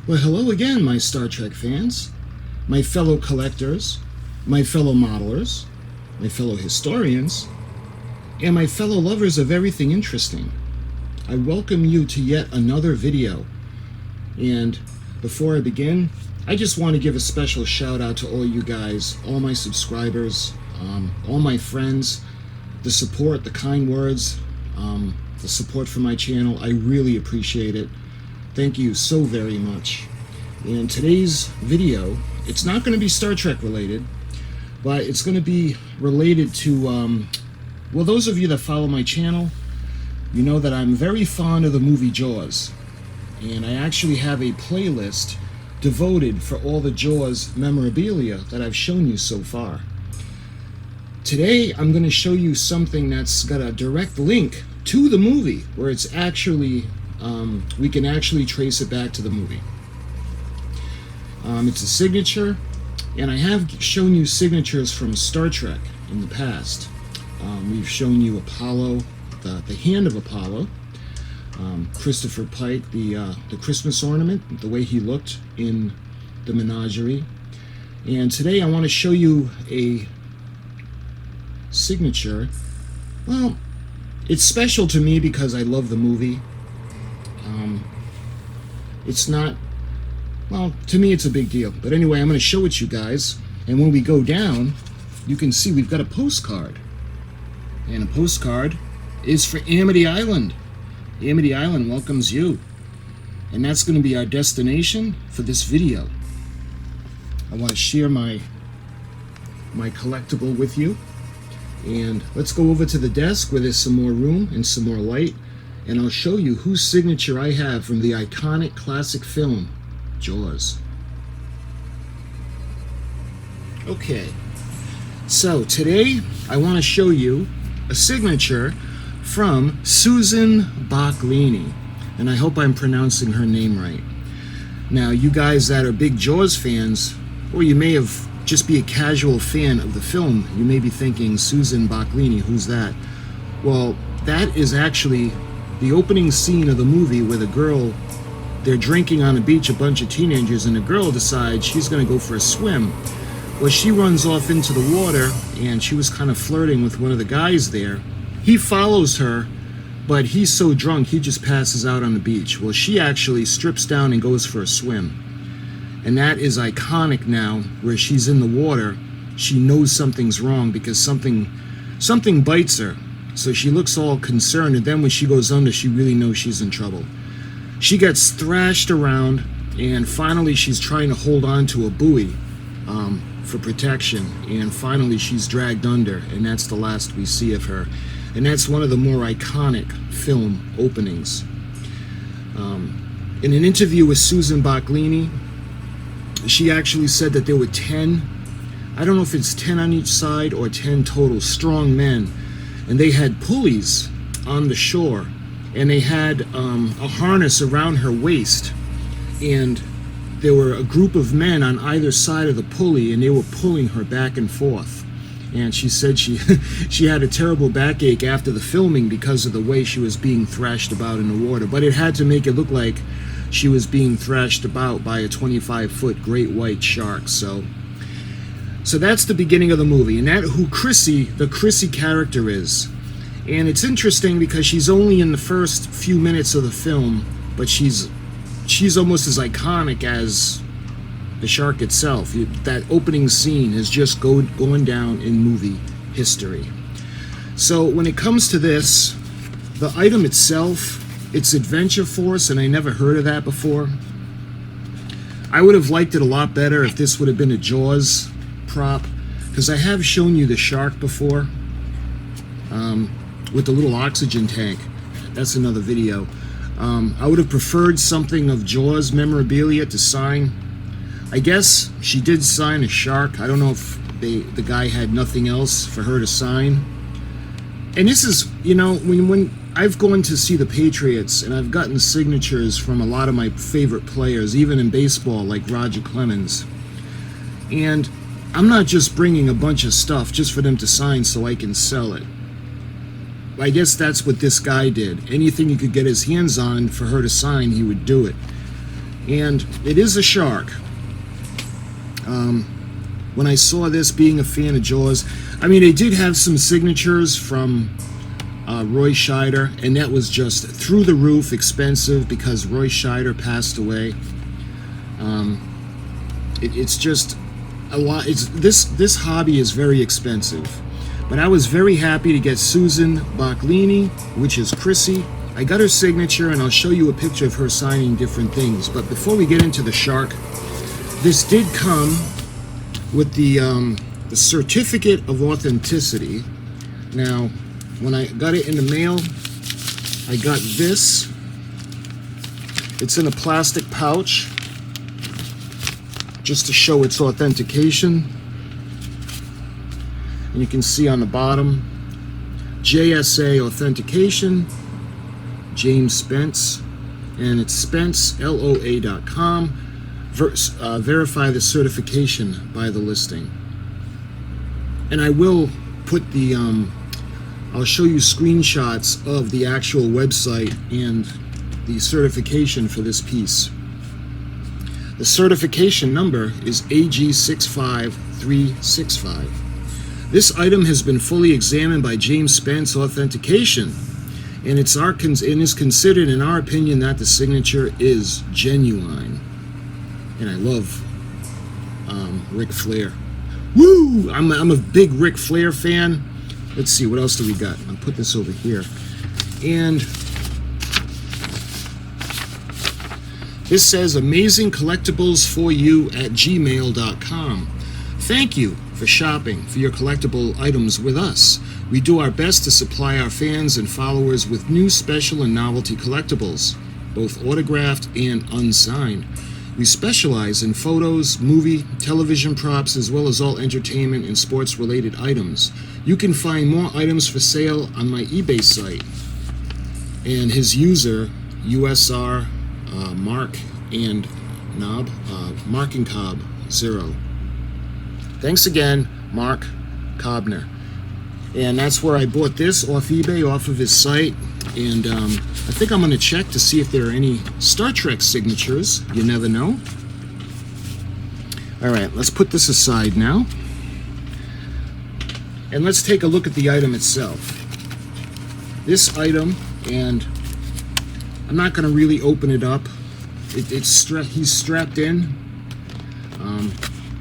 Well, hello again, my Star Trek fans, my fellow collectors, my fellow modelers, my fellow historians, and my fellow lovers of everything interesting. I welcome you to yet another video. And before I begin, I just want to give a special shout out to all you guys, all my subscribers, all my friends, the support, the kind words, the support for my channel. I really appreciate it. Thank you so very much. In today's video, it's not going to be Star Trek related, but it's going to be related to, well, those of you that follow my channel, you know that I'm very fond of the movie Jaws. And I actually have a playlist devoted for all the Jaws memorabilia that I've shown you so far. Today, I'm going to show you something that's got a direct link to the movie, where it's actually we can actually trace it back to the movie. It's a signature, and I have shown you signatures from Star Trek in the past. We've shown you Apollo, the hand of Apollo, Christopher Pike, the Christmas ornament, the way he looked in the menagerie. And today I want to show you a signature. Well, it's special to me because I love the movie. It's not, well, to me it's a big deal. But anyway, I'm going to show it you guys. And when we go down, you can see we've got a postcard. And a postcard is for Amity Island. Amity Island welcomes you. And that's going to be our destination for this video. I want to share my collectible with you. And let's go over to the desk where there's some more room and some more light, and I'll show you whose signature I have from the iconic classic film, Jaws. Okay, so today I want to show you a signature from Susan Backlinie, and I hope I'm pronouncing her name right. Now, you guys that are big Jaws fans, or you may have just be a casual fan of the film, you may be thinking, Susan Backlinie, who's that? Well, that is actually the opening scene of the movie where the girl, they're drinking on a beach, a bunch of teenagers, and the girl decides she's going to go for a swim. Well, she runs off into the water, and she was kind of flirting with one of the guys there. He follows her, but he's so drunk he just passes out on the beach. Well, she actually strips down and goes for a swim. And that is iconic now, where she's in the water. She knows something's wrong because something bites her. So she looks all concerned, and then when she goes under, she really knows she's in trouble. She gets thrashed around, and finally she's trying to hold on to a buoy for protection. And finally she's dragged under, and that's the last we see of her. And that's one of the more iconic film openings. In an interview with Susan Backlinie, she actually said that there were 10, I don't know if it's 10 on each side or 10 total, strong men. And they had pulleys on the shore. And they had a harness around her waist. And there were a group of men on either side of the pulley, and they were pulling her back and forth. And she said she had a terrible backache after the filming because of the way she was being thrashed about in the water. But it had to make it look like she was being thrashed about by a 25-foot great white shark. So that's the beginning of the movie, and that's who Chrissie, the Chrissie character, is. And it's interesting because she's only in the first few minutes of the film, but she's almost as iconic as the shark itself. That opening scene is just going down in movie history. So when it comes to this, the item itself, it's Adventure Force, and I never heard of that before. I would have liked it a lot better if this would have been a Jaws prop, because I have shown you the shark before with the little oxygen tank. That's another video. I would have preferred something of Jaws memorabilia to sign. I guess she did sign a shark. I don't know if the guy had nothing else for her to sign. And this is, you know, when I've gone to see the Patriots, and I've gotten signatures from a lot of my favorite players, even in baseball, like Roger Clemens. And I'm not just bringing a bunch of stuff just for them to sign so I can sell it. I guess that's what this guy did. Anything he could get his hands on for her to sign, he would do it. And it is a shark. When I saw this, being a fan of Jaws, I mean, they did have some signatures from Roy Scheider, and that was just through the roof expensive because Roy Scheider passed away. It's just a lot. This hobby is very expensive, but I was very happy to get Susan Backlinie, which is Chrissie. I got her signature, and I'll show you a picture of her signing different things. But before we get into the shark, this did come with the certificate of authenticity. Now, when I got it in the mail, I got this. It's in a plastic pouch, just to show its authentication. And you can see on the bottom, JSA Authentication, James Spence, and it's SpenceLOA.com. Verify the certification by the listing. And I will put the, I'll show you screenshots of the actual website and the certification for this piece. The certification number is AG65365. This item has been fully examined by James Spence Authentication, and is considered, in our opinion, that the signature is genuine. And I love Ric Flair. Woo! I'm a big Ric Flair fan. Let's see, what else do we got? I'll put this over here. And this says amazing collectibles for you at gmail.com. Thank you for shopping for your collectible items with us. We do our best to supply our fans and followers with new special and novelty collectibles, both autographed and unsigned. We specialize in photos, movie, television props, as well as all entertainment and sports-related items. You can find more items for sale on my eBay site. And his user, USR Mark and Cobb 0. Thanks again, Mark Cobner. And that's where I bought this, off eBay, off of his site. And I think I'm going to check to see if there are any Star Trek signatures. You never know. All right, let's put this aside now. And let's take a look at the item itself. This item, and I'm not going to really open it up. He's strapped in.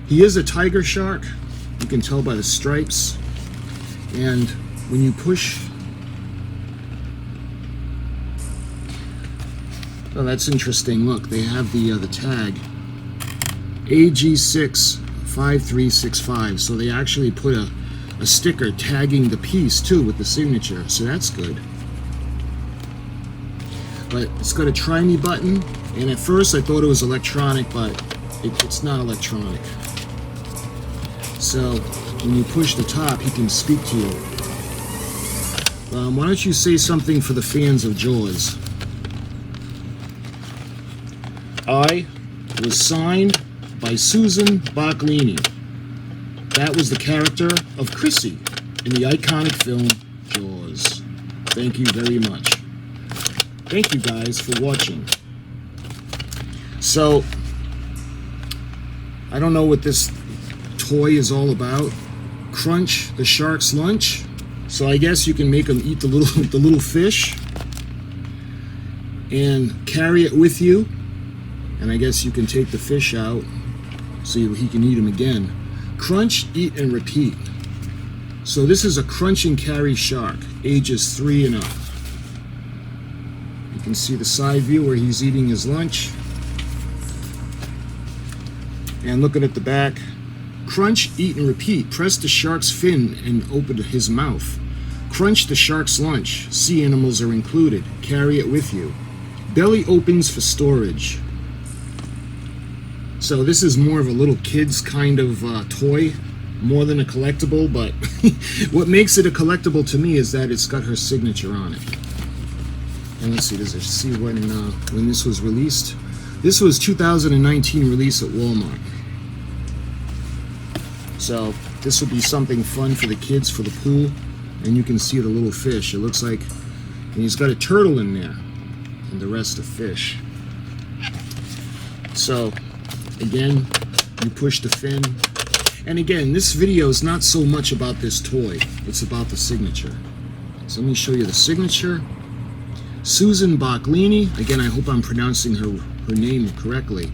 He is a tiger shark. You can tell by the stripes. And when you push... Oh, that's interesting. Look, they have the tag AG65365. So they actually put a sticker tagging the piece too with the signature. So that's good. But it's got a try me button. And at first I thought it was electronic, but it's not electronic. So when you push the top, he can speak to you. Why don't you say something for the fans of Jaws? I was signed by Susan Backlinie. That was the character of Chrissie in the iconic film Jaws. Thank you very much. Thank you guys for watching. So, I don't know what this toy is all about. Crunch the shark's lunch. So I guess you can make him eat the little fish and carry it with you. And I guess you can take the fish out so he can eat them again. Crunch, eat, and repeat. So this is a crunch and carry shark, ages 3 and up. You can see the side view where he's eating his lunch. And looking at the back, crunch, eat, and repeat. Press the shark's fin and open his mouth. Crunch the shark's lunch. Sea animals are included. Carry it with you. Belly opens for storage. So this is more of a little kid's kind of toy, more than a collectible, but what makes it a collectible to me is that it's got her signature on it. And let's see, does it see when this was released? This was 2019 release at Walmart. So this would be something fun for the kids for the pool. And you can see the little fish. It looks like, and he's got a turtle in there, and the rest of fish. So again, you push the fin. And again, this video is not so much about this toy, it's about the signature. So let me show you the signature. Susan Backlinie. Again, I hope I'm pronouncing her name correctly.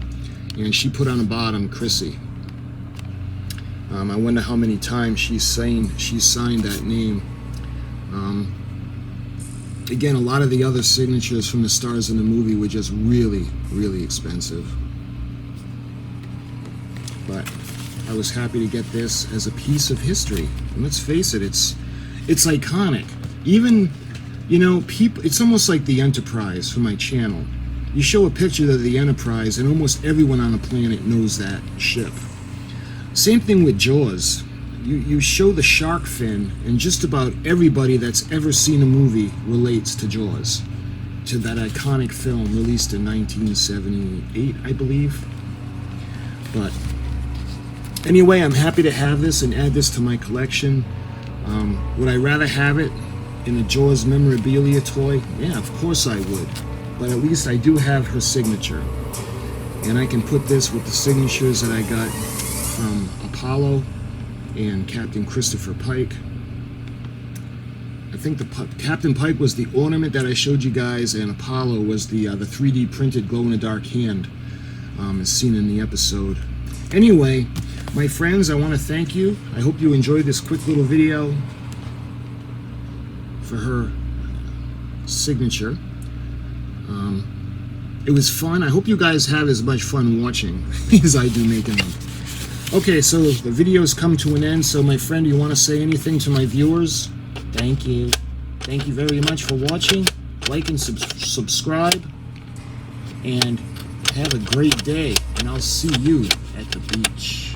And she put on the bottom, Chrissie. I wonder how many times she's signed that name. Again, a lot of the other signatures from the stars in the movie were just really, really expensive. But I was happy to get this as a piece of history. And let's face it, it's iconic. Even, you know, people, it's almost like the Enterprise for my channel. You show a picture of the Enterprise and almost everyone on the planet knows that ship. Same thing with Jaws. You show the shark fin and just about everybody that's ever seen a movie relates to Jaws, to that iconic film released in 1978, I believe. But anyway, I'm happy to have this and add this to my collection. Would I rather have it in a Jaws memorabilia toy? Yeah, of course I would. But at least I do have her signature. And I can put this with the signatures that I got from Apollo and Captain Christopher Pike. I think Captain Pike was the ornament that I showed you guys, and Apollo was the 3D printed glow-in-the-dark hand, as seen in the episode. Anyway, my friends, I want to thank you. I hope you enjoyed this quick little video for her signature. It was fun. I hope you guys have as much fun watching as I do making them. Okay, so the video's come to an end. So my friend, you want to say anything to my viewers? Thank you. Thank you very much for watching. Like and subscribe. And have a great day. And I'll see you at the beach.